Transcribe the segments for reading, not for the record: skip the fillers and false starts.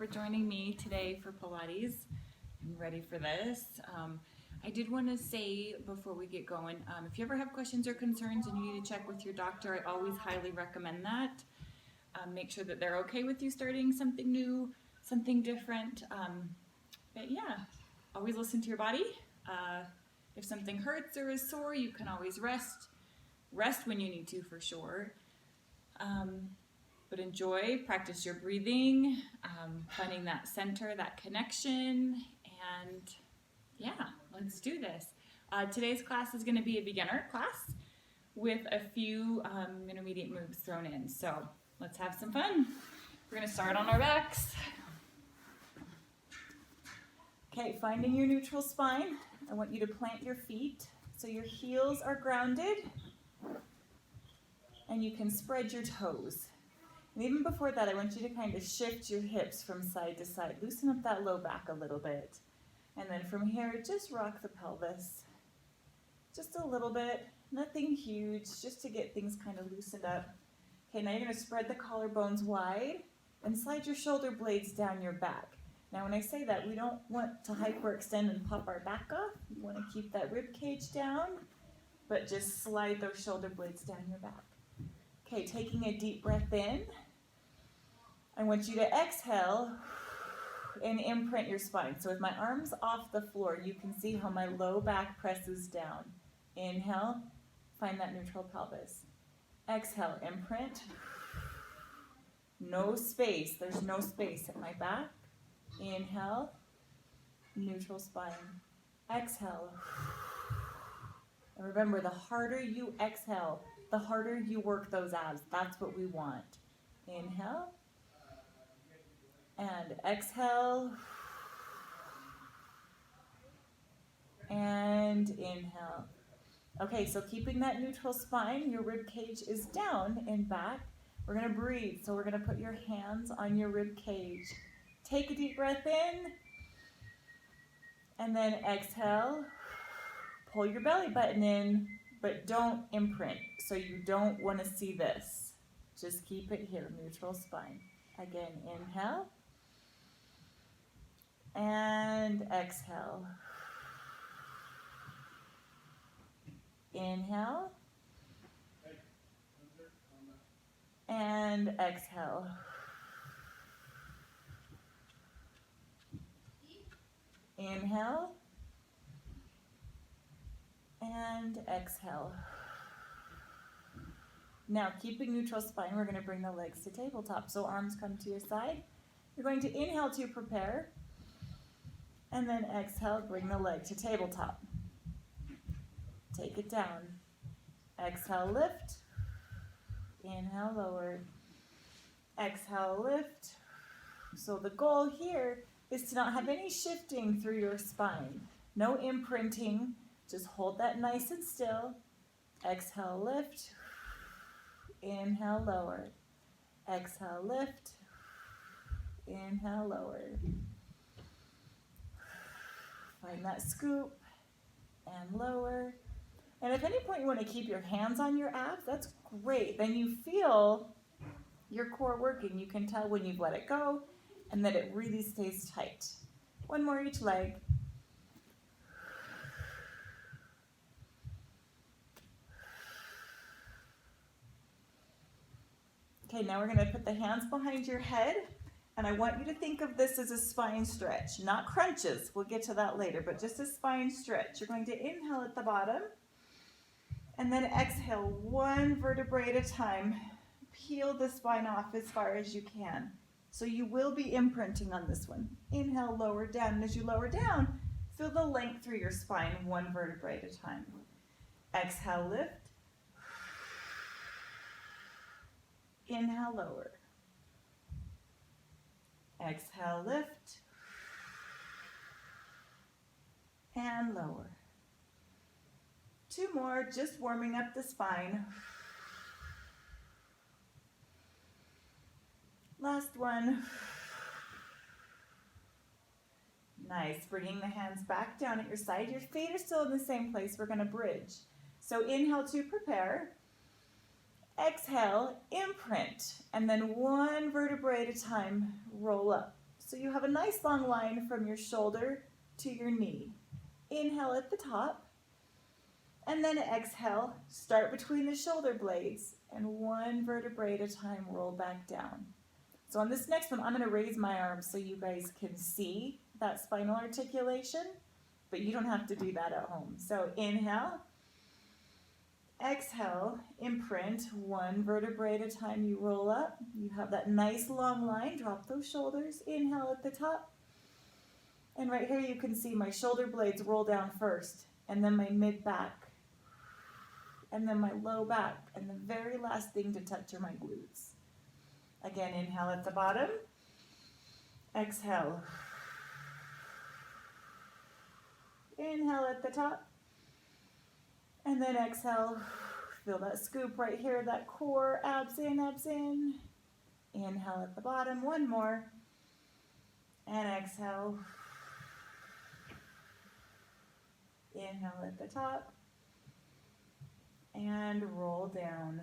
for joining me today for Pilates. I'm ready for this. I did want to say before we get going, if you ever have questions or concerns and you need to check with your doctor, I always highly recommend that. Make sure that they're okay with you starting something new, something different. But yeah, always listen to your body. If something hurts or is sore, you can always rest. Rest when you need to, for sure. But enjoy, practice your breathing, finding that center, that connection, and yeah, let's do this. Today's class is going to be a beginner class with a few intermediate moves thrown in. So let's have some fun. We're going to start on our backs. Okay, finding your neutral spine. I want you to plant your feet so your heels are grounded and you can spread your toes. And even before that, I want you to kind of shift your hips from side to side. Loosen up that low back a little bit. And then from here, just rock the pelvis. Just a little bit, nothing huge, just to get things kind of loosened up. Okay, now you're gonna spread the collarbones wide and slide your shoulder blades down your back. Now when I say that, we don't want to hyperextend and pop our back off. We wanna keep that rib cage down, but just slide those shoulder blades down your back. Okay, taking a deep breath in. I want you to exhale and imprint your spine. So with my arms off the floor, you can see how my low back presses down. Inhale, find that neutral pelvis. Exhale, imprint. No space, there's no space at my back. Inhale, neutral spine. Exhale. And remember, the harder you exhale, the harder you work those abs. That's what we want. Inhale. And exhale. And inhale. Okay, so keeping that neutral spine, your rib cage is down and back. We're going to breathe. So we're going to put your hands on your rib cage. Take a deep breath in. And then exhale. Pull your belly button in, but don't imprint. So you don't want to see this. Just keep it here, neutral spine. Again, inhale. And exhale. Inhale. And exhale. Inhale. And exhale. Now, keeping neutral spine, we're going to bring the legs to tabletop. So arms come to your side. You're going to inhale to prepare. And then exhale, bring the leg to tabletop. Take it down. Exhale, lift. Inhale, lower. Exhale, lift. So the goal here is to not have any shifting through your spine. No imprinting. Just hold that nice and still. Exhale, lift. Inhale, lower. Exhale, lift. Inhale, lower. Find that scoop and lower. And if at any point you want to keep your hands on your abs, that's great. Then you feel your core working. You can tell when you've let it go and that it really stays tight. One more each leg. Okay, now we're going to put the hands behind your head. And I want you to think of this as a spine stretch, not crunches. We'll get to that later, but just a spine stretch. You're going to inhale at the bottom and then exhale one vertebrae at a time. Peel the spine off as far as you can. So you will be imprinting on this one. Inhale, lower down. And as you lower down, feel the length through your spine one vertebrae at a time. Exhale, lift. Inhale, lower. Exhale, lift, and lower. Two more, just warming up the spine. Last one. Nice, bringing the hands back down at your side. Your feet are still in the same place. We're going to bridge. So inhale to prepare. Exhale, imprint, and then one vertebrae at a time, roll up. So you have a nice long line from your shoulder to your knee. Inhale at the top, and then exhale, start between the shoulder blades, and one vertebrae at a time, roll back down. So on this next one, I'm going to raise my arms so you guys can see that spinal articulation, but you don't have to do that at home. So inhale, exhale, imprint, one vertebrae at a time, you roll up. You have that nice long line, drop those shoulders, inhale at the top. And right here you can see my shoulder blades roll down first, and then my mid back, and then my low back, and the very last thing to touch are my glutes. Again, inhale at the bottom, exhale. Inhale at the top, and then exhale. Feel that scoop right here, that core, abs in, abs in. Inhale at the bottom, one more, and exhale. Inhale at the top, and roll down.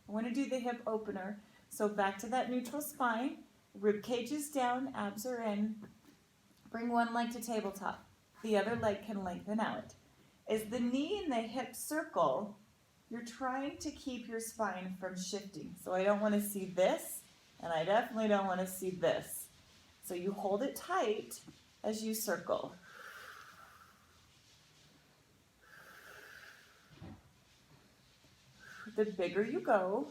I want to do the hip opener. So back to that neutral spine, rib cage is down, abs are in. Bring one leg to tabletop. The other leg can lengthen out. As the knee and the hip circle, you're trying to keep your spine from shifting. So I don't want to see this, and I definitely don't want to see this. So you hold it tight as you circle. The bigger you go,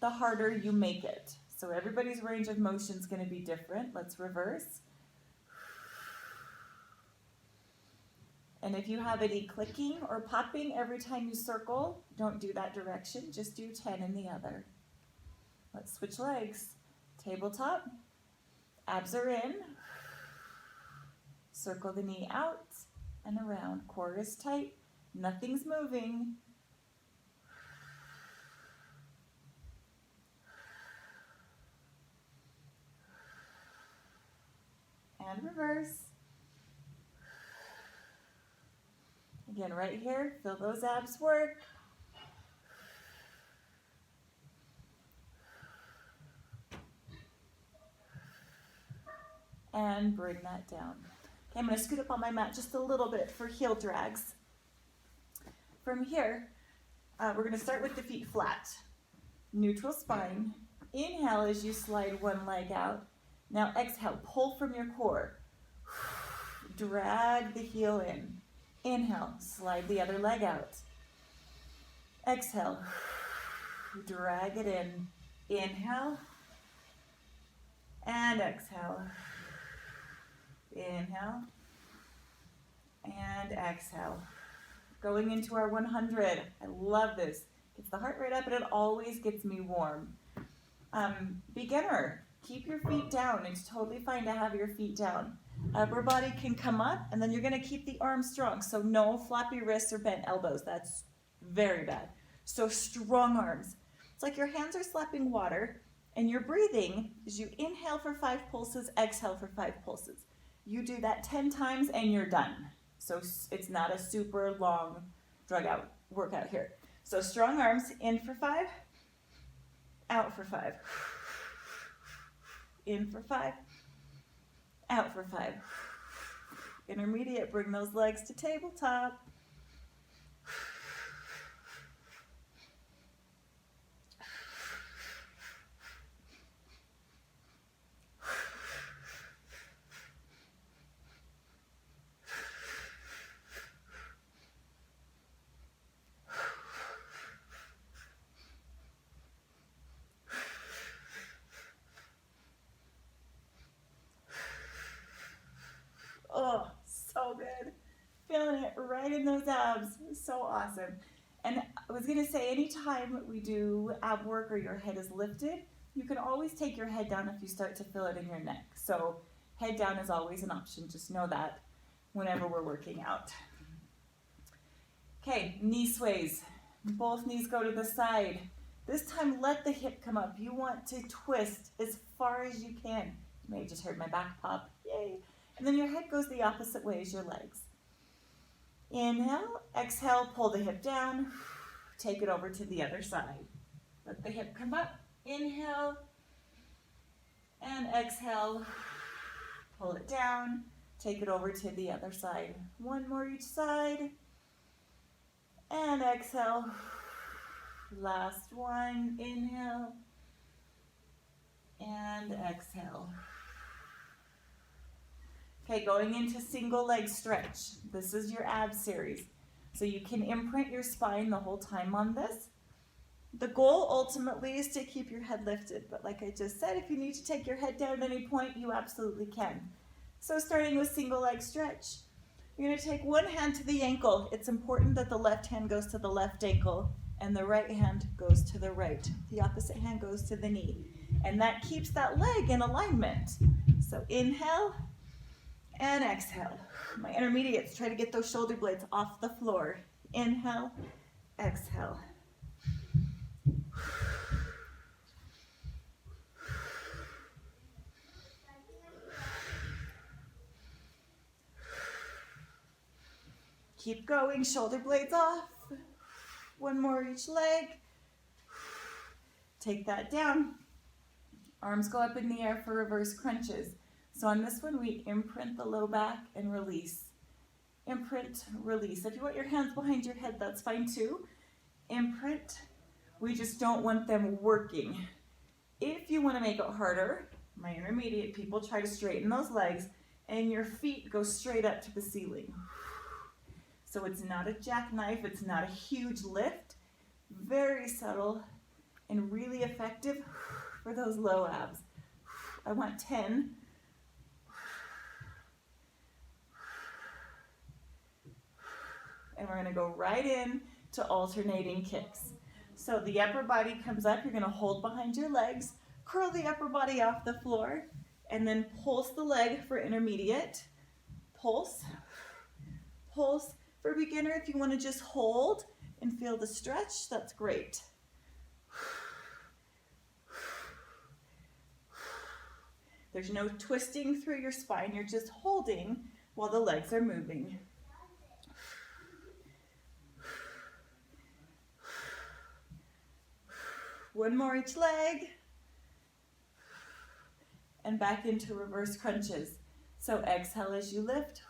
the harder you make it. So everybody's range of motion is going to be different. Let's reverse. And if you have any clicking or popping every time you circle, don't do that direction. Just do 10 in the other. Let's switch legs. Tabletop. Abs are in. Circle the knee out and around. Core is tight. Nothing's moving. And reverse. Again, right here, feel those abs work. And bring that down. Okay, I'm going to scoot up on my mat just a little bit for heel drags. From here, we're going to start with the feet flat. Neutral spine. Inhale as you slide one leg out. Now exhale, pull from your core. Drag the heel in. Inhale, slide the other leg out. Exhale, drag it in. Inhale, and exhale. Inhale, and exhale. Going into our 100. I love this. Gets the heart rate up, and it always gets me warm. Beginner, keep your feet down. It's totally fine to have your feet down. Upper body can come up, and then you're going to keep the arms strong. So no floppy wrists or bent elbows. That's very bad. So strong arms. It's like your hands are slapping water, and you're breathing as you inhale for 5 pulses, exhale for 5 pulses. You do that 10 times, and you're done. So it's not a super long workout here. So strong arms, in for 5, out for 5. In for 5, out for 5. Intermediate, bring those legs to tabletop. Oh, so good. Feeling it right in those abs. So awesome. And I was going to say, anytime we do ab work or your head is lifted, you can always take your head down if you start to feel it in your neck. So head down is always an option. Just know that whenever we're working out. Okay, knee sways. Both knees go to the side. This time, let the hip come up. You want to twist as far as you can. You may have just heard my back pop. Yay. And then your head goes the opposite way as your legs. Inhale, exhale, pull the hip down. Take it over to the other side. Let the hip come up. Inhale, exhale, pull it down, take it over to the other side. One more each side, and exhale. Last one, inhale, and exhale. Okay, going into single leg stretch. This is your ab series. So you can imprint your spine the whole time on this. The goal ultimately is to keep your head lifted, but like I just said, if you need to take your head down at any point, you absolutely can. So starting with single leg stretch, you're going to take one hand to the ankle. It's important that the left hand goes to the left ankle and the right hand goes to the right. The opposite hand goes to the knee. And that keeps that leg in alignment. So inhale and exhale. My intermediates, try to get those shoulder blades off the floor. Inhale, exhale. Keep going, shoulder blades off. One more each leg. Take that down. Arms go up in the air for reverse crunches. So on this one, we imprint the low back and release. Imprint, release. If you want your hands behind your head, that's fine too. Imprint, we just don't want them working. If you want to make it harder, my intermediate people, try to straighten those legs and your feet go straight up to the ceiling. So it's not a jackknife, it's not a huge lift. Very subtle and really effective for those low abs. I want 10. And we're going to go right in to alternating kicks. So the upper body comes up, you're going to hold behind your legs, curl the upper body off the floor, and then pulse the leg for intermediate. Pulse, pulse. For beginner, if you want to just hold and feel the stretch, that's great. There's no twisting through your spine, you're just holding while the legs are moving. One more each leg. And back into reverse crunches. So exhale as you lift.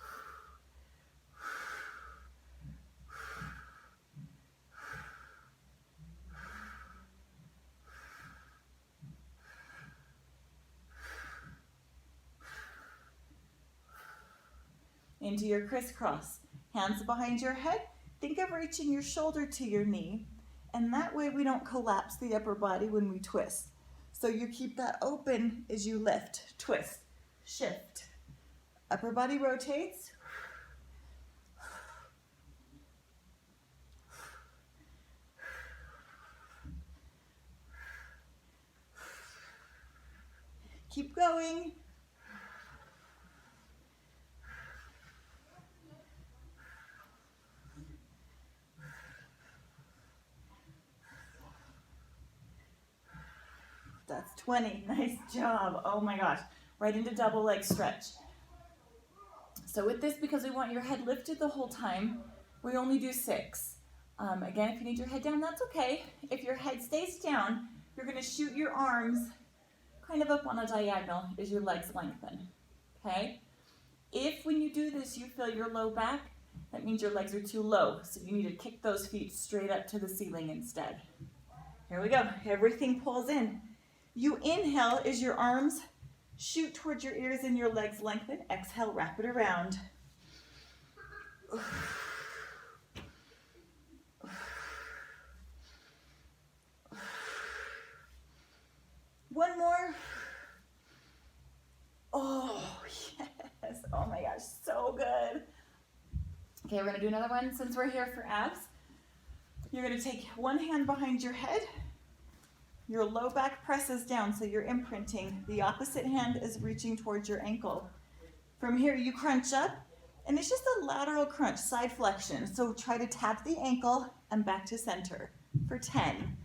Into your crisscross. Hands behind your head. Think of reaching your shoulder to your knee. And that way we don't collapse the upper body when we twist. So you keep that open as you lift, twist, shift. Upper body rotates. Keep going. That's 20. Nice job. Oh my gosh. Right into double leg stretch. So with this, because we want your head lifted the whole time, we only do 6. Again, if you need your head down, that's okay. If your head stays down, you're going to shoot your arms kind of up on a diagonal as your legs lengthen. Okay? If when you do this, you feel your low back, that means your legs are too low. So you need to kick those feet straight up to the ceiling instead. Here we go. Everything pulls in. You inhale as your arms shoot towards your ears and your legs lengthen. Exhale, wrap it around. One more. Oh, yes. Oh my gosh, so good. Okay, we're going to do another one since we're here for abs. You're going to take one hand behind your head. Your low back presses down, so you're imprinting. The opposite hand is reaching towards your ankle. From here, you crunch up, and it's just a lateral crunch, side flexion. So try to tap the ankle and back to center for 10.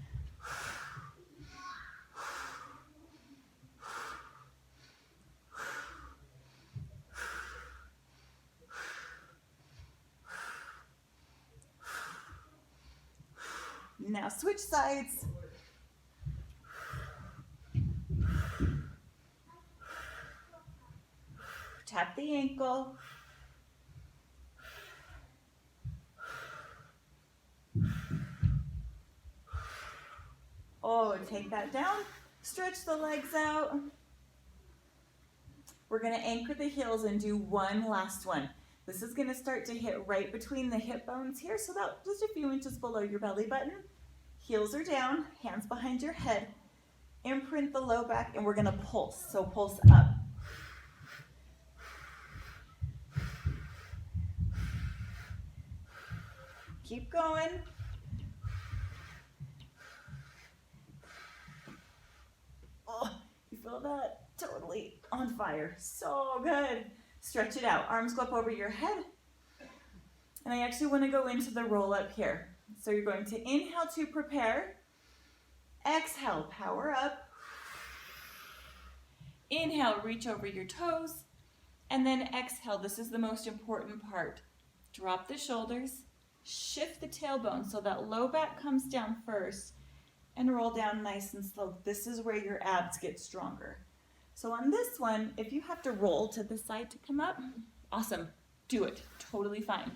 Now switch sides. Tap the ankle. Oh, take that down. Stretch the legs out. We're going to anchor the heels and do one last one. This is going to start to hit right between the hip bones here, so about just a few inches below your belly button. Heels are down, hands behind your head. Imprint the low back, and we're going to pulse. So pulse up. Keep going. Oh, you feel that? Totally on fire. So good. Stretch it out. Arms go up over your head. And I actually want to go into the roll up here. So you're going to inhale to prepare. Exhale, power up. Inhale, reach over your toes. And then exhale, this is the most important part. Drop the shoulders, shift the tailbone so that low back comes down first, and roll down nice and slow. This is where your abs get stronger. So on this one, if you have to roll to the side to come up, awesome, do it, totally fine.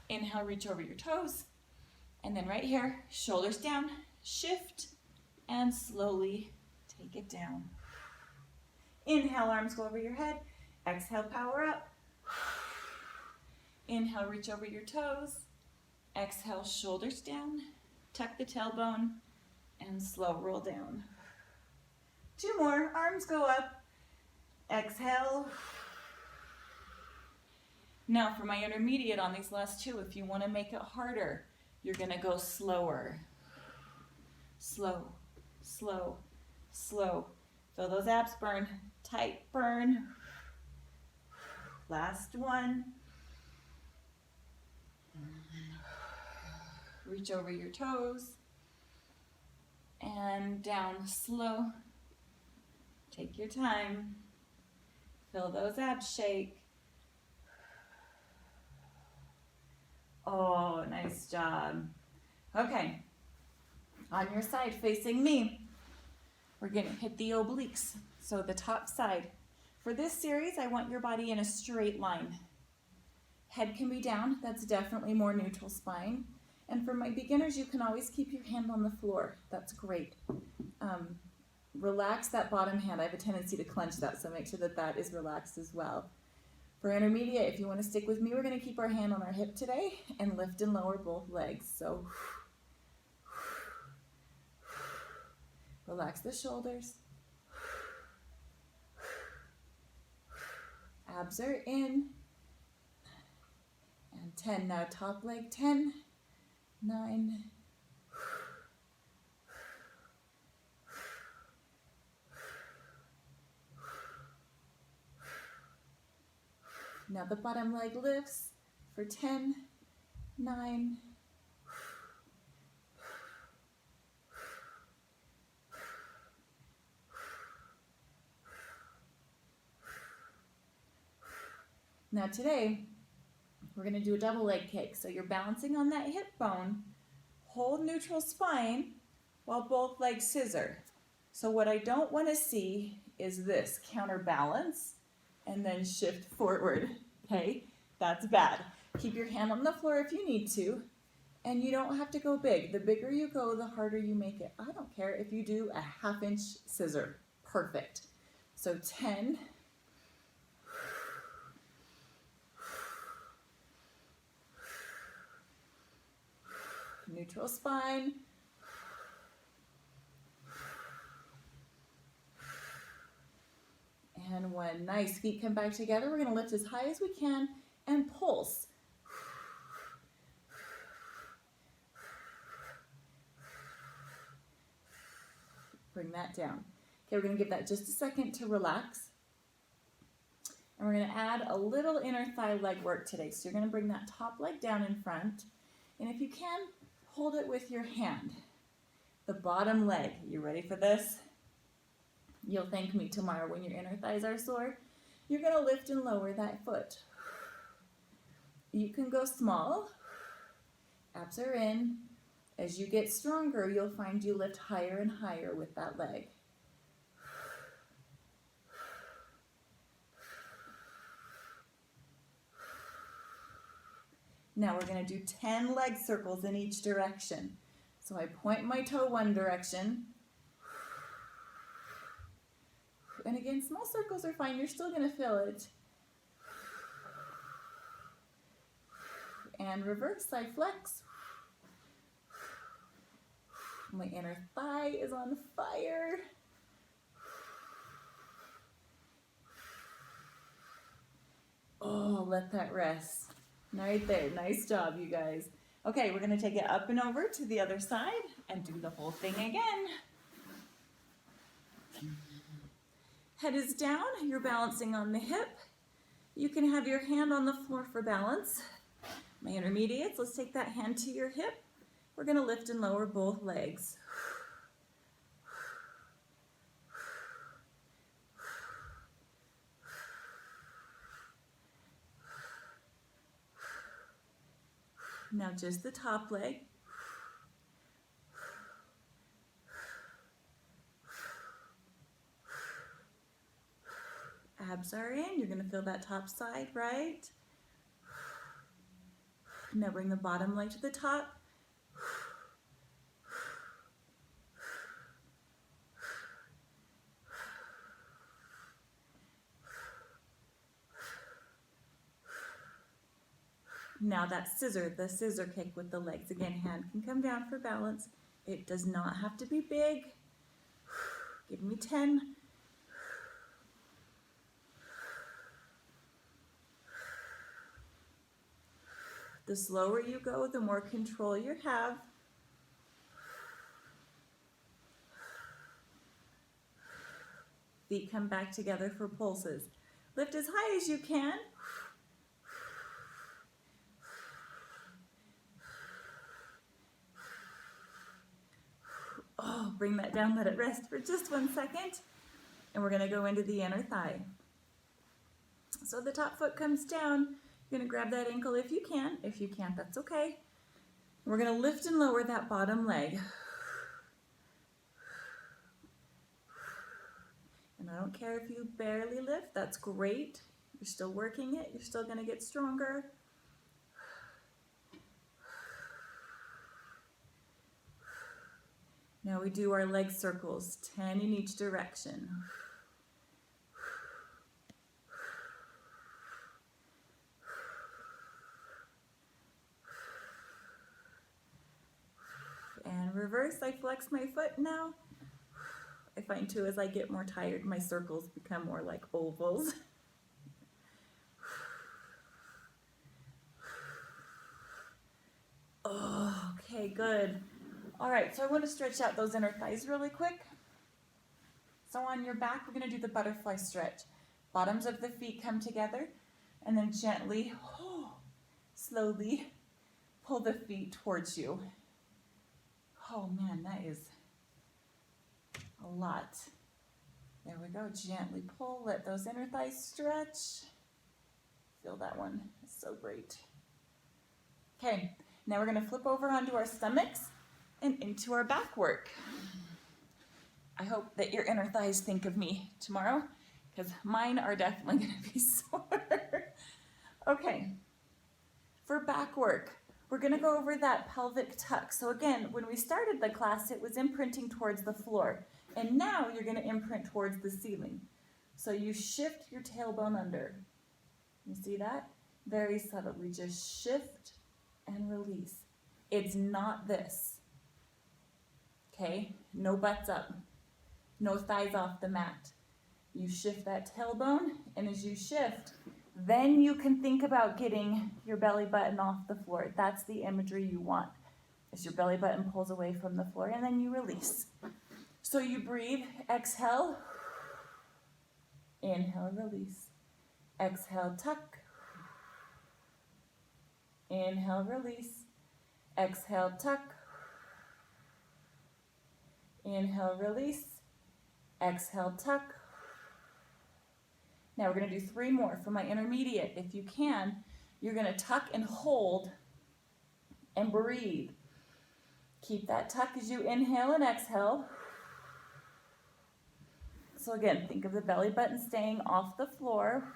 Inhale, reach over your toes, and then right here, shoulders down, shift, and slowly take it down. Inhale, arms go over your head. Exhale, power up. Inhale, reach over your toes. Exhale, shoulders down. Tuck the tailbone and slow roll down. Two more, arms go up. Exhale. Now for my intermediate on these last two, if you want to make it harder, you're going to go slower. Slow, slow, slow. Feel those abs burn. Tight burn. Last one. Reach over your toes. And down slow. Take your time. Feel those abs shake. Oh, nice job. Okay. On your side facing me, we're going to hit the obliques. So the top side. For this series, I want your body in a straight line. Head can be down. That's definitely more neutral spine. And for my beginners, you can always keep your hand on the floor. That's great. Relax that bottom hand. I have a tendency to clench that, so make sure that that is relaxed as well. For intermediate, if you want to stick with me, we're going to keep our hand on our hip today and lift and lower both legs. So relax the shoulders. Abs are in. And 10. Now top leg, 10, 9, now the bottom leg lifts for 10, 9, now today, we're going to do a double leg kick. So you're balancing on that hip bone, hold neutral spine while both legs scissor. So what I don't want to see is this, counterbalance and then shift forward, okay? That's bad. Keep your hand on the floor if you need to, and you don't have to go big. The bigger you go, the harder you make it. I don't care if you do a 1/2 inch scissor, perfect. So 10, neutral spine, and 1. Nice. Feet come back together. We're going to lift as high as we can and pulse. Bring that down. Okay, we're going to give that just a second to relax. And we're going to add a little inner thigh leg work today. So you're going to bring that top leg down in front. And if you can, hold it with your hand. The bottom leg. You ready for this? You'll thank me tomorrow when your inner thighs are sore. You're going to lift and lower that foot. You can go small. Abs are in. As you get stronger, you'll find you lift higher and higher with that leg. Now we're going to do 10 leg circles in each direction. So I point my toe one direction. And again, small circles are fine. You're still going to feel it. And reverse, I flex. My inner thigh is on fire. Oh, let that rest. Right there. Nice job, you guys. Okay, we're going to take it up and over to the other side and do the whole thing again. Head is down. You're balancing on the hip. You can have your hand on the floor for balance. My intermediates, let's take that hand to your hip. We're going to lift and lower both legs. Now just the top leg. Abs are in. You're going to feel that top side, right? Now bring the bottom leg to the top. Now that the scissor kick with the legs. Again, hand can come down for balance. It does not have to be big. Give me 10. The slower you go, the more control you have. Feet come back together for pulses. Lift as high as you can. Oh, bring that down, let it rest for just 1 second. And we're gonna go into the inner thigh. So the top foot comes down. You're gonna grab that ankle if you can. If you can't, that's okay. We're gonna lift and lower that bottom leg. And I don't care if you barely lift, that's great. You're still working it, you're still gonna get stronger. Now we do our leg circles, 10 in each direction. And reverse, I flex my foot now. I find too, as I get more tired, my circles become more like ovals. Oh, okay, good. All right, so I want to stretch out those inner thighs really quick. So on your back, we're going to do the butterfly stretch. Bottoms of the feet come together, and then gently, slowly pull the feet towards you. Oh man, that is a lot. There we go, gently pull, let those inner thighs stretch. Feel that one, it's so great. Okay, now we're gonna flip over onto our stomachs and into our back work. I hope that your inner thighs think of me tomorrow, because mine are definitely gonna be sore. Okay, for back work, we're gonna go over that pelvic tuck. So again, when we started the class, it was imprinting towards the floor. And now you're gonna imprint towards the ceiling. So you shift your tailbone under. You see that? Very subtle. We just shift and release. It's not this. Okay? No butts up. No thighs off the mat. You shift that tailbone, and as you shift, then you can think about getting your belly button off the floor. That's the imagery you want. As your belly button pulls away from the floor, and then you release. So you breathe, exhale, inhale, release. Exhale, tuck. Inhale, release. Exhale, tuck. Inhale, release. Exhale, tuck. Now we're going to do 3 more for my intermediate. If you can, you're going to tuck and hold and breathe. Keep that tuck as you inhale and exhale. So again, think of the belly button staying off the floor.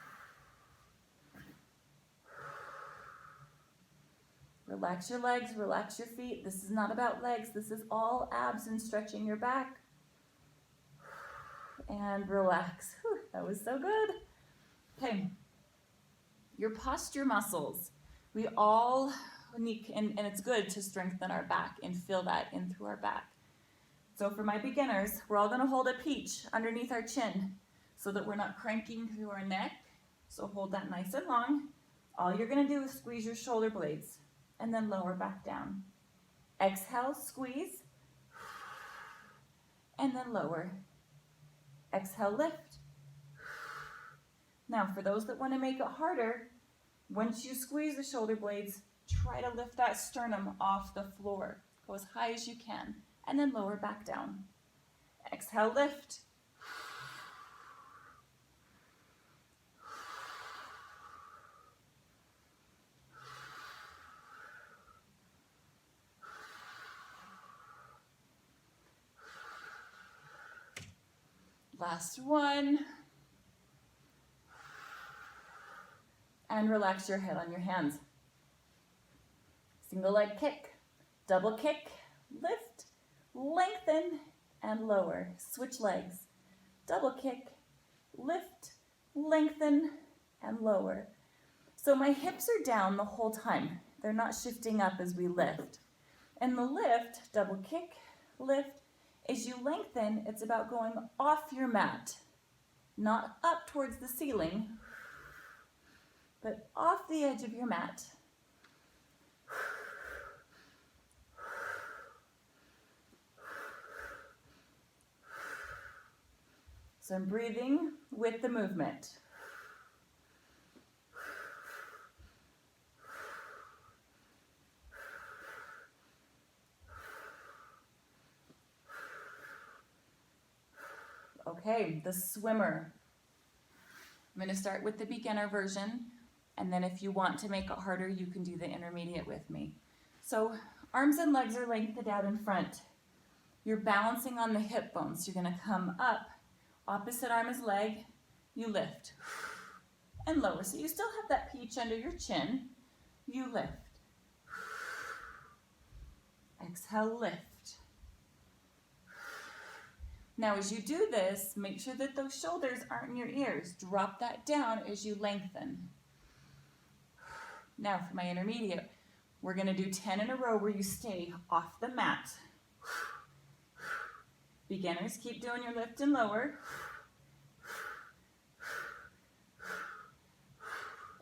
Relax your legs, relax your feet. This is not about legs. This is all abs and stretching your back. And relax. Whew, that was so good. Okay, your posture muscles. We all need, and it's good to strengthen our back and feel that in through our back. So for my beginners, we're all gonna hold a peach underneath our chin so that we're not cranking through our neck. So hold that nice and long. All you're gonna do is squeeze your shoulder blades and then lower back down. Exhale, squeeze, and then lower. Exhale, lift. Now, for those that wanna make it harder, once you squeeze the shoulder blades, try to lift that sternum off the floor. Go as high as you can, and then lower back down. Exhale, lift. Last one. And relax your head on your hands. Single leg kick, double kick, lift, lengthen, and lower. Switch legs. Double kick, lift, lengthen, and lower. So my hips are down the whole time. They're not shifting up as we lift. And the lift, double kick, lift, as you lengthen, it's about going off your mat, not up towards the ceiling, but off the edge of your mat. So I'm breathing with the movement. Okay, the swimmer. I'm going to start with the beginner version, and then if you want to make it harder, you can do the intermediate with me. So arms and legs are lengthened out in front. You're balancing on the hip bones. You're going to come up, opposite arm is leg, you lift, and lower. So you still have that peach under your chin. You lift. Exhale, lift. Now as you do this, make sure that those shoulders aren't in your ears. Drop that down as you lengthen. Now for my intermediate, we're going to do 10 in a row where you stay off the mat. Beginners, keep doing your lift and lower.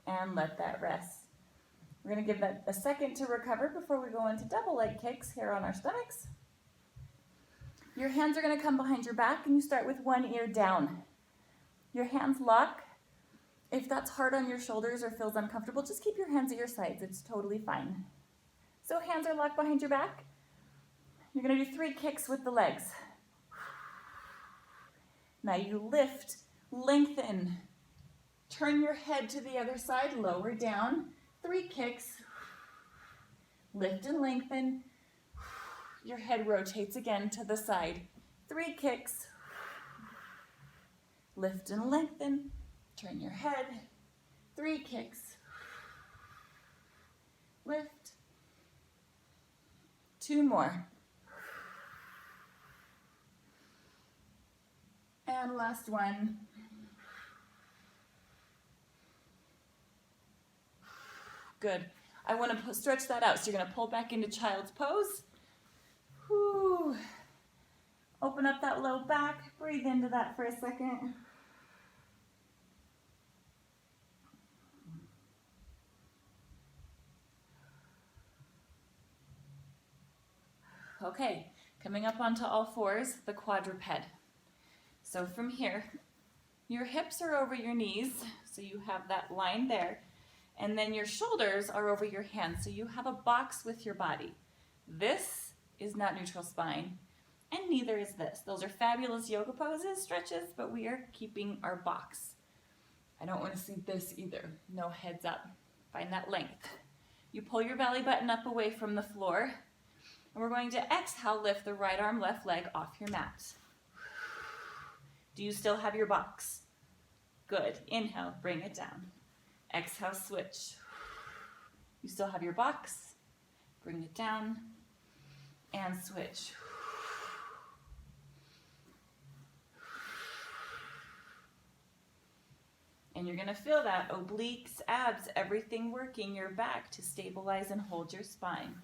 And let that rest. We're going to give that a second to recover before we go into double leg kicks here on our stomachs. Your hands are going to come behind your back, and you start with one ear down. Your hands lock. If that's hard on your shoulders or feels uncomfortable, just keep your hands at your sides. It's totally fine. So hands are locked behind your back. You're going to do 3 kicks with the legs. Now you lift, lengthen, turn your head to the other side, lower down, 3 kicks, lift and lengthen. Your head rotates again to the side. 3 kicks. Lift and lengthen. Turn your head. 3 kicks. Lift. 2 more. And last one. Good. I want to stretch that out. So you're going to pull back into child's pose. Whew. Open up that low back. Breathe into that for a second. Okay, coming up onto all fours, the quadruped. So from here, your hips are over your knees, so you have that line there. And then your shoulders are over your hands, so you have a box with your body. This is not neutral spine, and neither is this. Those are fabulous yoga poses, stretches, but we are keeping our box. I don't want to see this either. No, heads up. Find that length. You pull your belly button up away from the floor, and we're going to exhale, lift the right arm, left leg off your mat. Do you still have your box? Good. Inhale, bring it down. Exhale, switch. You still have your box? Bring it down and switch. And you're going to feel that obliques, abs, everything working your back to stabilize and hold your spine.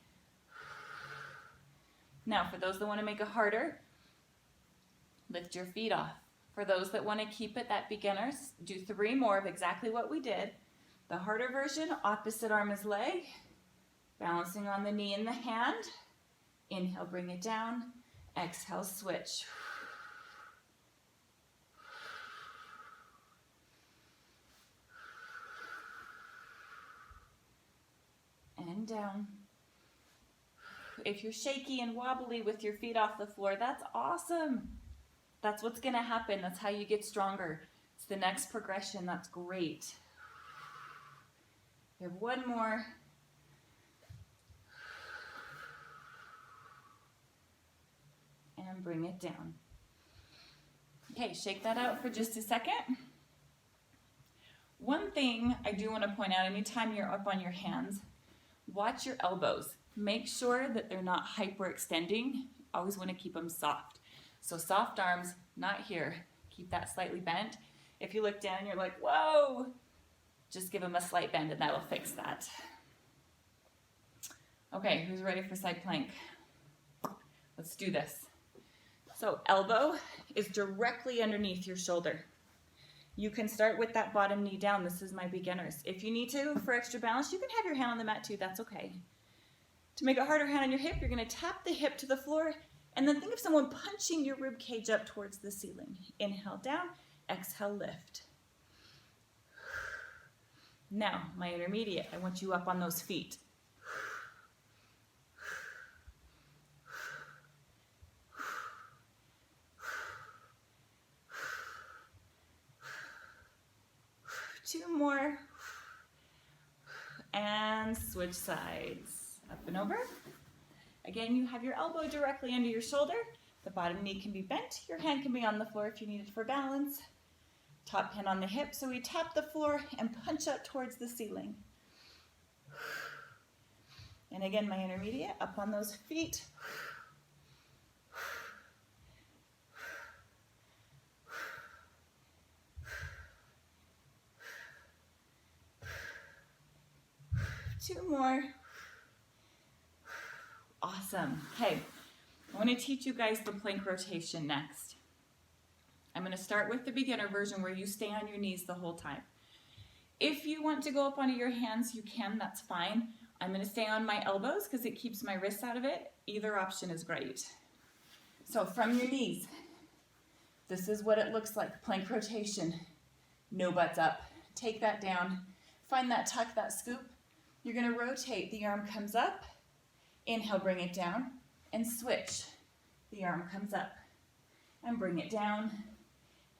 Now, for those that want to make it harder, lift your feet off. For those that want to keep it at beginners, do 3 more of exactly what we did. The harder version, opposite arm is leg, balancing on the knee and the hand. Inhale, bring it down. Exhale, switch. And down. If you're shaky and wobbly with your feet off the floor, that's awesome. That's what's going to happen. That's how you get stronger. It's the next progression. That's great. We have 1 more. And bring it down. Okay, shake that out for just a second. One thing I do want to point out, anytime you're up on your hands, watch your elbows. Make sure that they're not hyperextending. Always want to keep them soft. So soft arms, not here. Keep that slightly bent. If you look down, you're like, whoa, just give them a slight bend and that'll fix that. Okay, who's ready for side plank? Let's do this. So elbow is directly underneath your shoulder. You can start with that bottom knee down. This is my beginners. If you need to, for extra balance, you can have your hand on the mat too. That's okay. To make a harder hand on your hip, you're going to tap the hip to the floor and then think of someone punching your rib cage up towards the ceiling. Inhale down, exhale lift. Now, my intermediate, I want you up on those feet. Two more. And switch sides. Up and over. Again, you have your elbow directly under your shoulder. The bottom knee can be bent. Your hand can be on the floor if you need it for balance. Top hand on the hip. So we tap the floor and punch up towards the ceiling. And again, my intermediate, up on those feet. Two more. Awesome. Okay, I want to teach you guys the plank rotation next. I'm going to start with the beginner version where you stay on your knees the whole time. If you want to go up onto your hands, you can, that's fine. I'm going to stay on my elbows because it keeps my wrists out of it. Either option is great. So from your knees, this is what it looks like, plank rotation. No butts up. Take that down. Find that tuck, that scoop. You're going to rotate. The arm comes up. Inhale, bring it down. And switch. The arm comes up. And bring it down.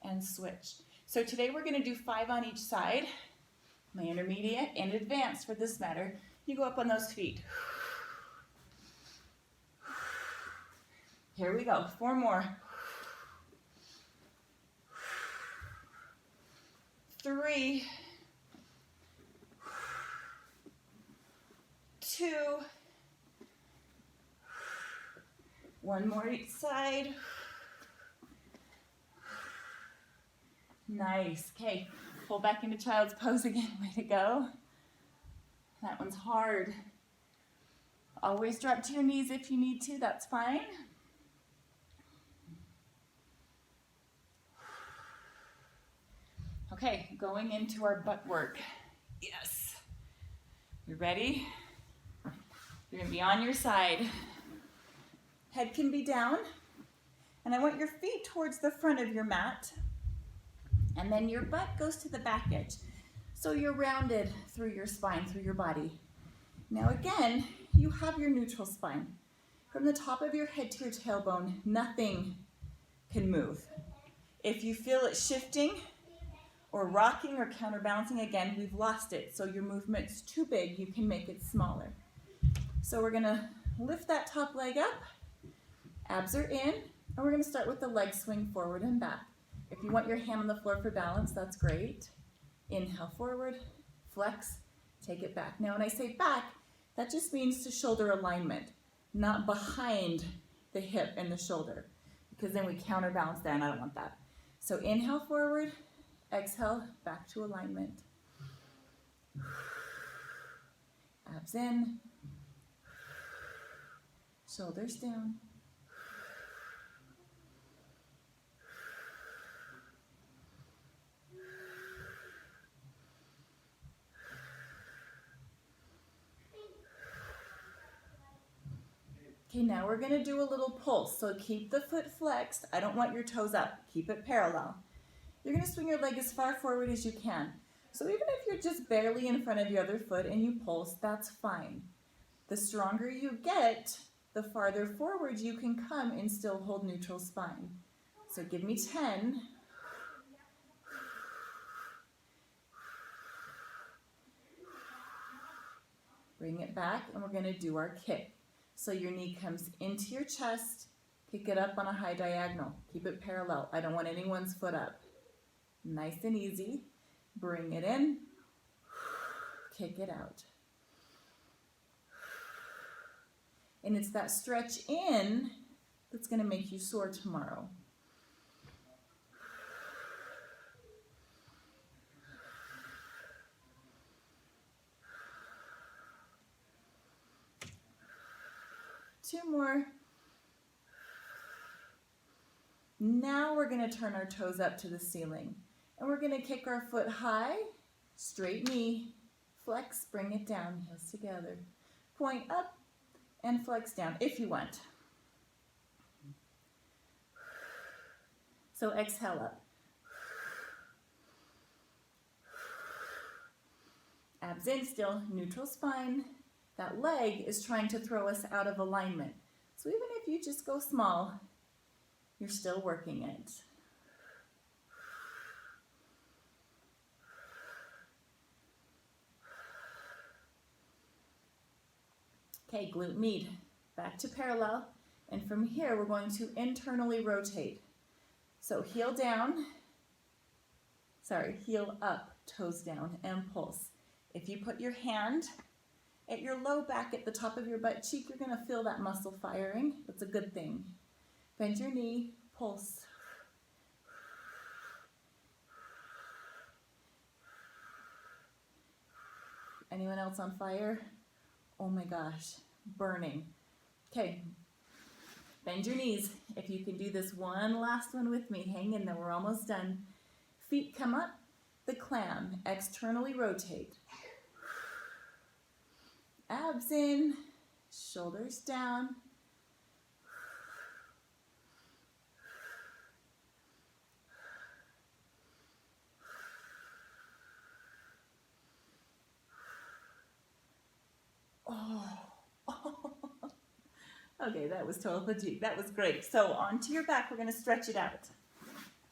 And switch. So today we're going to do 5 on each side. My intermediate and advanced for this matter. You go up on those feet. Here we go. 4 more. 3. 2. 1 more each side. Nice. Okay, pull back into child's pose again. Way to go. That one's hard. Always drop to your knees if you need to. That's fine. Okay, going into our butt work. Yes. You ready? You're going to be on your side. Head can be down. And I want your feet towards the front of your mat. And then your butt goes to the back edge. So you're rounded through your spine, through your body. Now again, you have your neutral spine. From the top of your head to your tailbone, nothing can move. If you feel it shifting or rocking or counterbalancing, again, we've lost it. So your movement's too big, you can make it smaller. So we're gonna lift that top leg up, abs are in, and we're gonna start with the leg swing forward and back. If you want your hand on the floor for balance, that's great. Inhale forward, flex, take it back. Now when I say back, That just means to shoulder alignment, not behind the hip and the shoulder, because then we counterbalance there and I don't want that. So inhale forward, exhale back to alignment. Abs in, shoulders down. Okay, now we're gonna do a little pulse. So keep the foot flexed. I don't want your toes up. Keep it parallel. You're gonna swing your leg as far forward as you can. So even if you're just barely in front of your other foot and you pulse, that's fine. The stronger you get, the farther forward you can come and still hold neutral spine. So give me 10. Bring it back and we're gonna do our kick. So your knee comes into your chest, kick it up on a high diagonal. Keep it parallel. I don't want anyone's foot up. Nice and easy. Bring it in, kick it out. And it's that stretch in that's gonna make you sore tomorrow. Two more. Now we're gonna turn our toes up to the ceiling. And we're gonna kick our foot high, straight knee, flex, bring it down, heels together. Point up and flex down if you want. So exhale up. Abs in still, neutral spine. That leg is trying to throw us out of alignment. So even if you just go small, you're still working it. Okay, glute med, back to parallel. And from here, we're going to internally rotate. So heel up, toes down, and pulse. If you put your hand at your low back at the top of your butt cheek, you're gonna feel that muscle firing. That's a good thing. Bend your knee, pulse. Anyone else on fire? Oh my gosh, burning. Okay, bend your knees. If you can do this one last one with me, hang in there, we're almost done. Feet come up, the clam, externally rotate. Abs in, shoulders down. Okay, that was total fatigue. That was great. So onto your back, we're gonna stretch it out.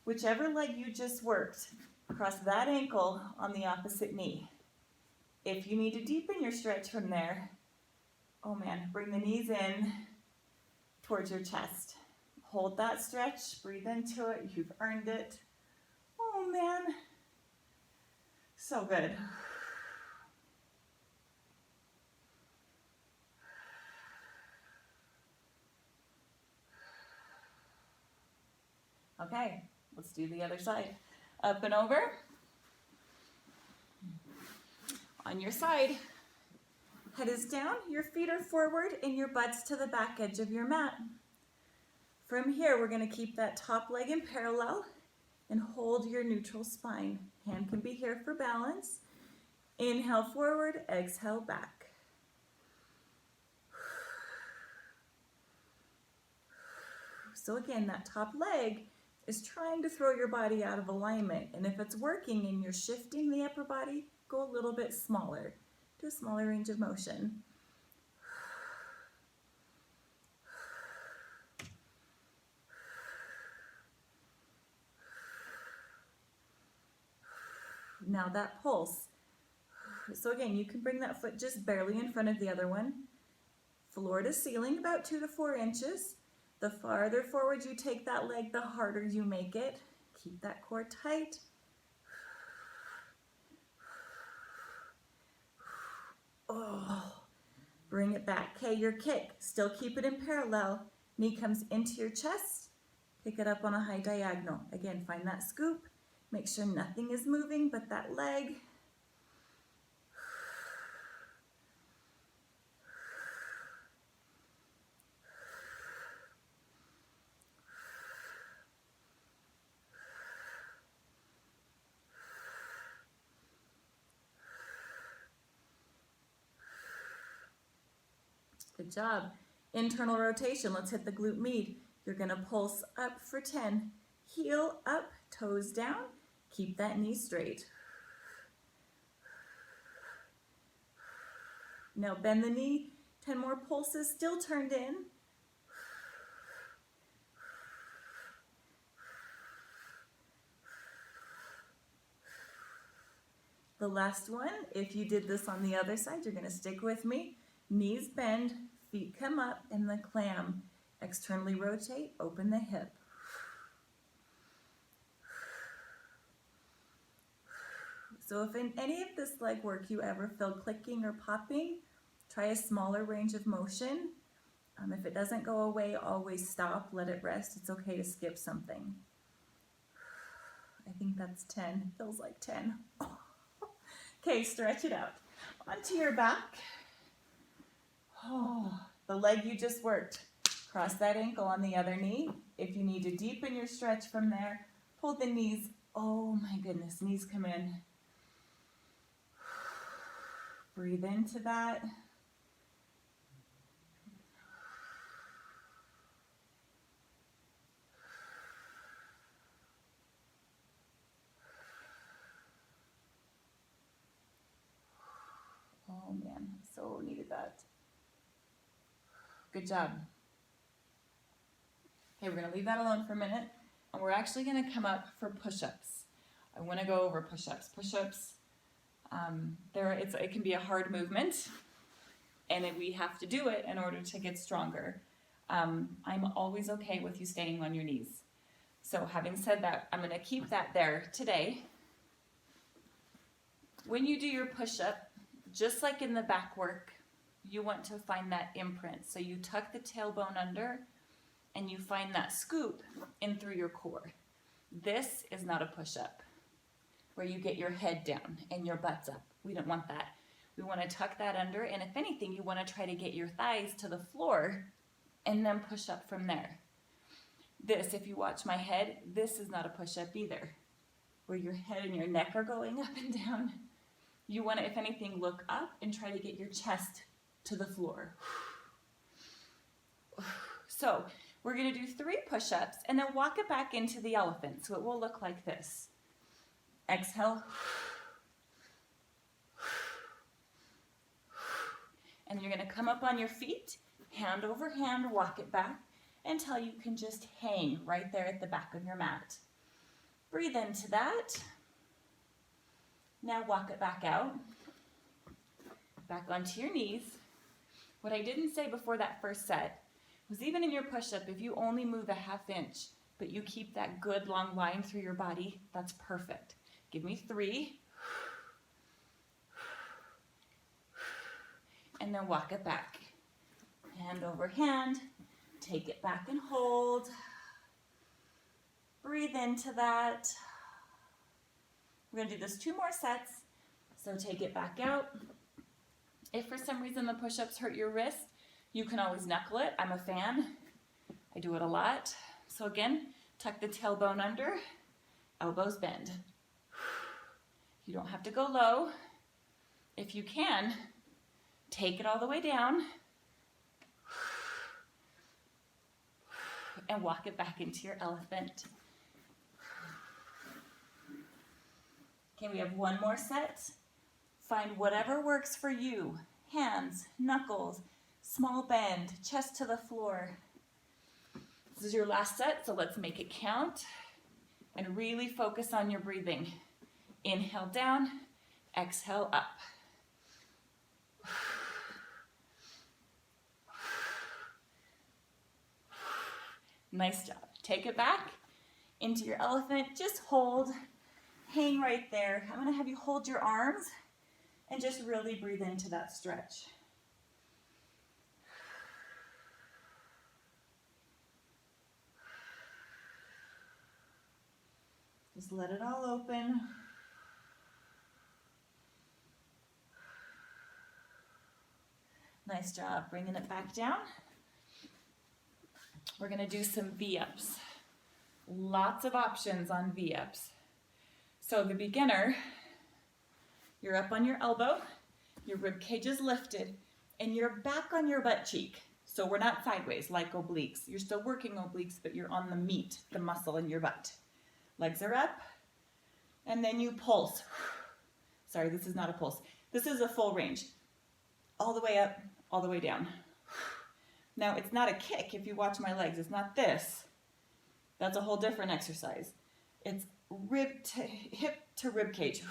Whichever leg you just worked, cross that ankle on the opposite knee. If you need to deepen your stretch from there, oh man, bring the knees in towards your chest. Hold that stretch, breathe into it, you've earned it. Oh man, so good. Okay, let's do the other side. Up and over. On your side, head is down, your feet are forward, and your butt's to the back edge of your mat. From here, we're gonna keep that top leg in parallel and hold your neutral spine. Hand can be here for balance. Inhale forward, exhale back. So again, that top leg is trying to throw your body out of alignment. And if it's working and you're shifting the upper body, go a little bit smaller, to a smaller range of motion. Now that pulse. So again, you can bring that foot just barely in front of the other one. Floor to ceiling, about 2 to 4 inches. The farther forward you take that leg, the harder you make it. Keep that core tight. Oh, bring it back. Okay, your kick, still keep it in parallel. Knee comes into your chest, pick it up on a high diagonal. Again, find that scoop. Make sure nothing is moving but that leg. Good job. Internal rotation. Let's hit the glute med. You're going to pulse up for 10. Heel up, toes down. Keep that knee straight. Now bend the knee. 10 more pulses, still turned in. The last one, if you did this on the other side, you're going to stick with me. Knees bend, feet come up, and the clam. Externally rotate, open the hip. So if in any of this leg work you ever feel clicking or popping, try a smaller range of motion. If it doesn't go away, always stop, let it rest. It's okay to skip something. I think that's 10, feels like 10. Okay, stretch it out. Onto your back. Oh, the leg you just worked. Cross that ankle on the other knee. If you need to deepen your stretch from there, pull the knees. Oh my goodness, knees come in. Breathe into that. Oh man, so needed that. Good job. Okay, we're gonna leave that alone for a minute, and we're actually gonna come up for push-ups. I wanna go over push-ups. Push-ups, it can be a hard movement, and we have to do it in order to get stronger. I'm always okay with you staying on your knees. So having said that, I'm gonna keep that there today. When you do your push-up, just like in the back work, you want to find that imprint. So you tuck the tailbone under and you find that scoop in through your core. This is not a push-up where you get your head down and your butt's up. We don't want that. We want to tuck that under, and if anything, you want to try to get your thighs to the floor and then push up from there. This, if you watch my head, this is not a push-up either, where your head and your neck are going up and down. You want to, if anything, look up and try to get your chest to the floor. So we're going to do 3 push-ups and then walk it back into the elephant. So it will look like this. Exhale. And you're going to come up on your feet, hand over hand, walk it back until you can just hang right there at the back of your mat. Breathe into that. Now walk it back out, back onto your knees. What I didn't say before that first set was even in your push-up, if you only move a ½ inch, but you keep that good long line through your body, that's perfect. Give me 3. And then walk it back. Hand over hand, take it back and hold. Breathe into that. We're going to do this 2 more sets, so take it back out. If for some reason the push-ups hurt your wrist, you can always knuckle it. I'm a fan. I do it a lot. So again, tuck the tailbone under, elbows bend. You don't have to go low. If you can, take it all the way down and walk it back into your elephant. Okay, we have 1 more set. Find whatever works for you. Hands, knuckles, small bend, chest to the floor. This is your last set, so let's make it count. And really focus on your breathing. Inhale down, exhale up. Nice job. Take it back into your elephant. Just hold. Hang right there. I'm going to have you hold your arms and just really breathe into that stretch. Just let it all open. Nice job. Bringing it back down. We're going to do some V-ups. Lots of options on V-ups. So the beginner, you're up on your elbow, your rib cage is lifted, and you're back on your butt cheek. So we're not sideways like obliques. You're still working obliques, but you're on the meat, the muscle in your butt. Legs are up, and then you pulse. Sorry, this is not a pulse. This is a full range. All the way up, all the way down. Now, it's not a kick if you watch my legs. It's not this. That's a whole different exercise. It's hip to rib cage.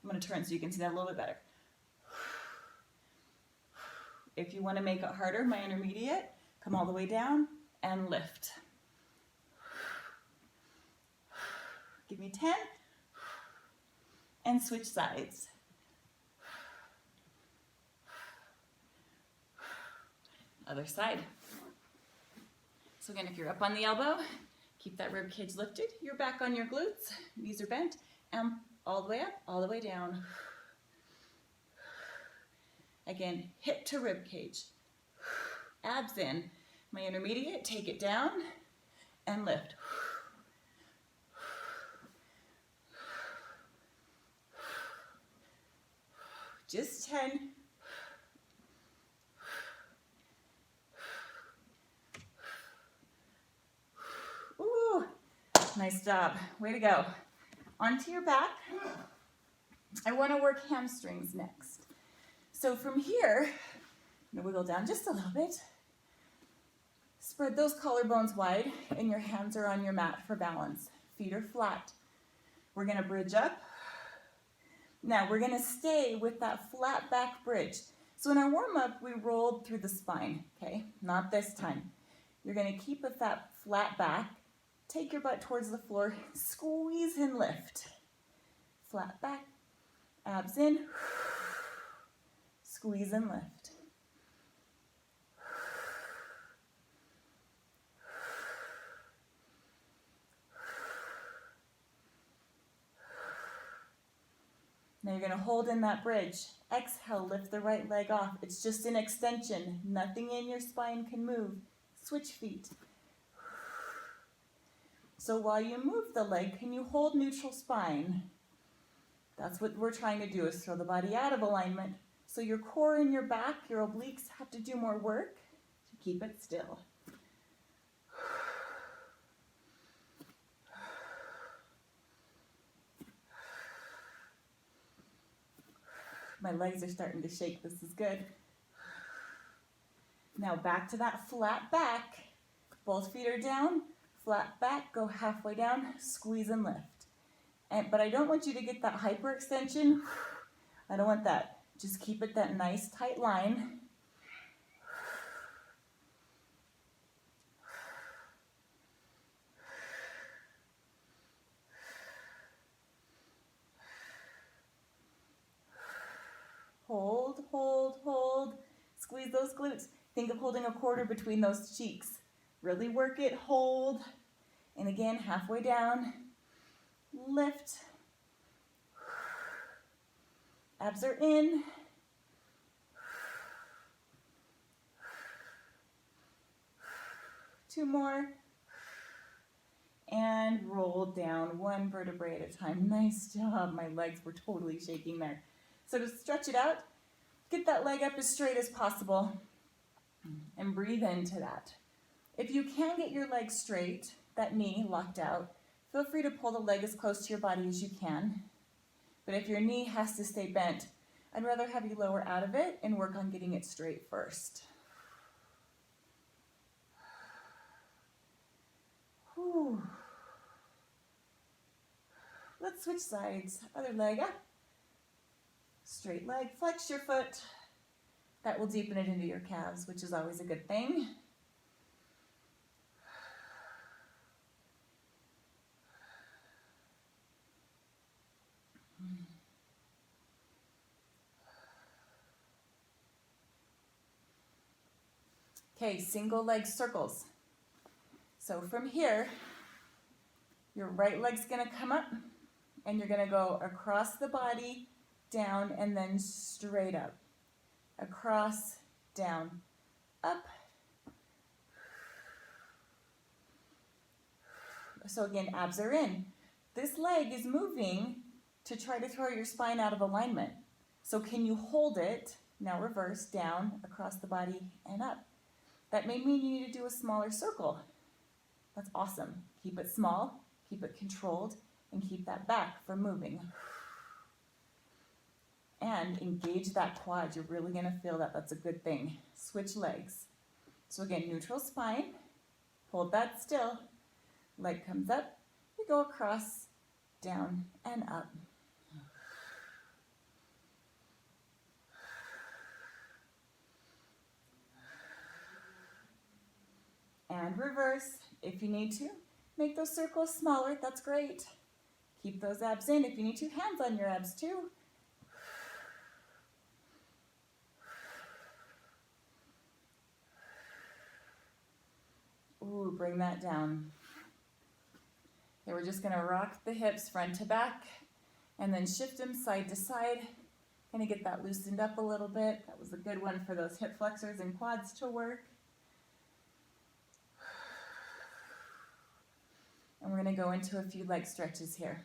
I'm going to turn so you can see that a little bit better. If you want to make it harder, my intermediate, come all the way down and lift. Give me 10 and switch sides. Other side. So again, if you're up on the elbow, keep that rib cage lifted. You're back on your glutes. Knees are bent. And all the way up, all the way down. Again, hip to rib cage. Abs in. My intermediate, take it down and lift. Just 10. Ooh, nice job. Way to go. Onto your back. I want to work hamstrings next. So from here, I'm going to wiggle down just a little bit. Spread those collarbones wide, and your hands are on your mat for balance. Feet are flat. We're going to bridge up. Now we're going to stay with that flat back bridge. So in our warm-up, we rolled through the spine, okay? Not this time. You're going to keep with that flat back. Take your butt towards the floor, squeeze and lift. Flat back, abs in, squeeze and lift. Now you're going to hold in that bridge. Exhale, lift the right leg off. It's just an extension. Nothing in your spine can move. Switch feet. So while you move the leg, can you hold neutral spine? That's what we're trying to do, is throw the body out of alignment. So your core and your back, your obliques have to do more work to keep it still. My legs are starting to shake. This is good. Now back to that flat back. Both feet are down. Flat back, go halfway down, squeeze and lift. But I don't want you to get that hyperextension. I don't want that. Just keep it that nice tight line. Hold, hold, hold. Squeeze those glutes. Think of holding a quarter between those cheeks. Really work it, hold. And again, halfway down. Lift. Abs are in. Two more. And roll down, one vertebrae at a time. Nice job. My legs were totally shaking there. So to stretch it out, get that leg up as straight as possible and breathe into that. If you can get your leg straight, that knee locked out, feel free to pull the leg as close to your body as you can. But if your knee has to stay bent, I'd rather have you lower out of it and work on getting it straight first. Whew. Let's switch sides. Other leg up. Straight leg, flex your foot. That will deepen it into your calves, which is always a good thing. Okay, single leg circles. So from here, Your right leg's gonna come up and you're gonna go across the body, down, and then straight up. Across, down, up. So again, abs are in. This leg is moving to try to throw your spine out of alignment. So can you hold it? Now reverse, down, across the body, and up. That may mean you need to do a smaller circle. That's awesome. Keep it small, keep it controlled, and keep that back from moving. And engage that quad. You're really gonna feel that. That's a good thing. Switch legs. So again, neutral spine. Hold that still. Leg comes up. You go across, down, and up. And reverse. If you need to, make those circles smaller. That's great. Keep those abs in. If you need to, hands on your abs too. Ooh, bring that down. Okay, we're just gonna rock the hips front to back and then shift them side to side. Gonna get that loosened up a little bit. That was a good one for those hip flexors and quads to work. And we're gonna go into a few leg stretches here.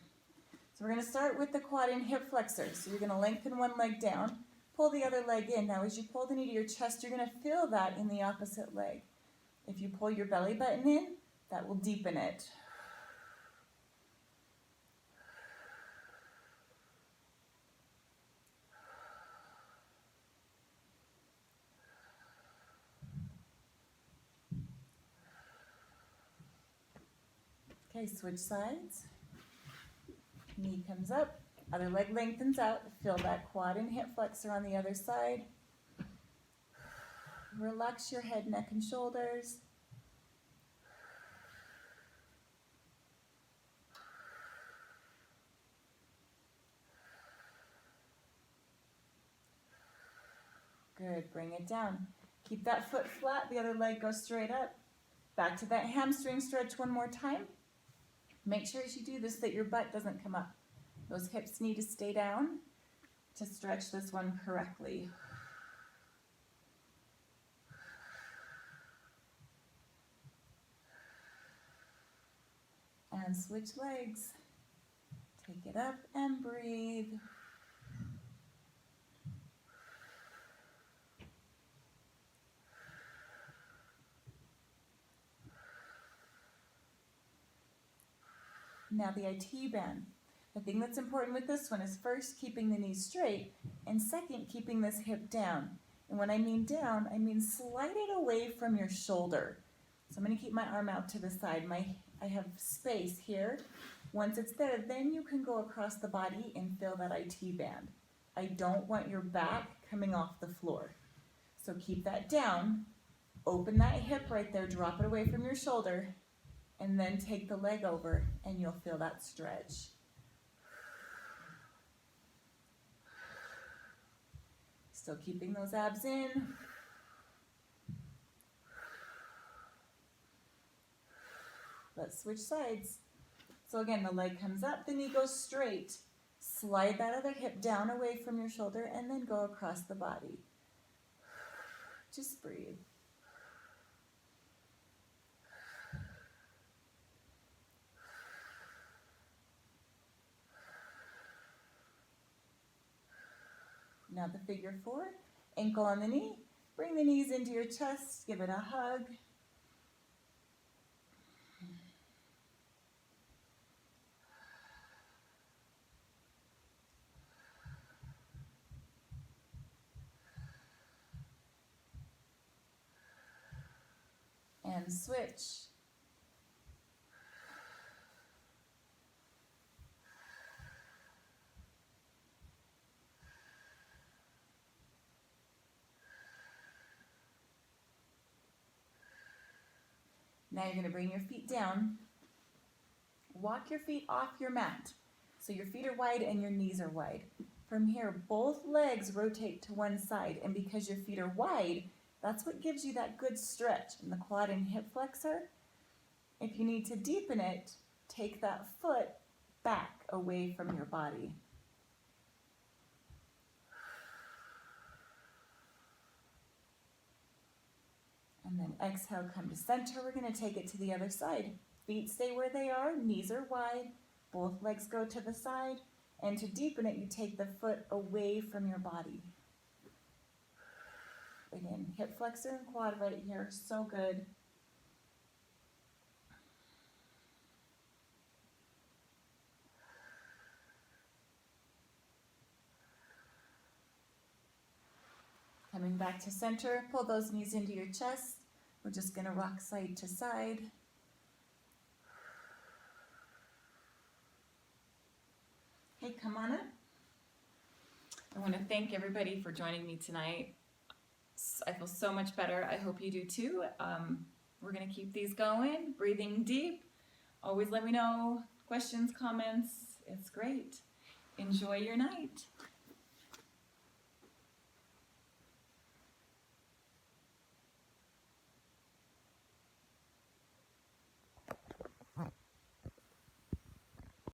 So we're gonna start with the quad and hip flexors. So you're gonna lengthen one leg down, pull the other leg in. Now as you pull the knee to your chest, you're gonna feel that in the opposite leg. If you pull your belly button in, that will deepen it. Okay, switch sides. Knee comes up, other leg lengthens out. Feel that quad and hip flexor on the other side. Relax your head, neck, and shoulders. Good, bring it down. Keep that foot flat, the other leg goes straight up. Back to that hamstring stretch one more time. Make sure as you do this that your butt doesn't come up. Those hips need to stay down to stretch this one correctly. And switch legs. Take it up and breathe. Now the IT band. The thing that's important with this one is first keeping the knees straight, and second keeping this hip down. And when I mean down, I mean slide it away from your shoulder. So I'm going to keep my arm out to the side. I have space here. Once it's there, then you can go across the body and feel that IT band. I don't want your back coming off the floor. So keep that down. Open that hip right there, drop it away from your shoulder, and then take the leg over and you'll feel that stretch. Still keeping those abs in. Let's switch sides. So again, the leg comes up, the knee goes straight. Slide that other hip down away from your shoulder and then go across the body. Just breathe. Now the figure four, ankle on the knee, bring the knees into your chest, give it a hug. And switch. Now you're going to bring your feet down. Walk your feet off your mat. So your feet are wide and your knees are wide. From here, both legs rotate to one side, and because your feet are wide, that's what gives you that good stretch in the quad and hip flexor. If you need to deepen it, take that foot back away from your body. And then exhale, come to center. We're going to take it to the other side. Feet stay where they are, knees are wide, both legs go to the side. And to deepen it, you take the foot away from your body. Again, hip flexor and quad right here, so good. Coming back to center, pull those knees into your chest. We're just going to rock side to side. Okay, come on up. I want to thank everybody for joining me tonight. I feel so much better. I hope you do too. We're going to keep these going, breathing deep. Always let me know questions, comments. It's great. Enjoy your night.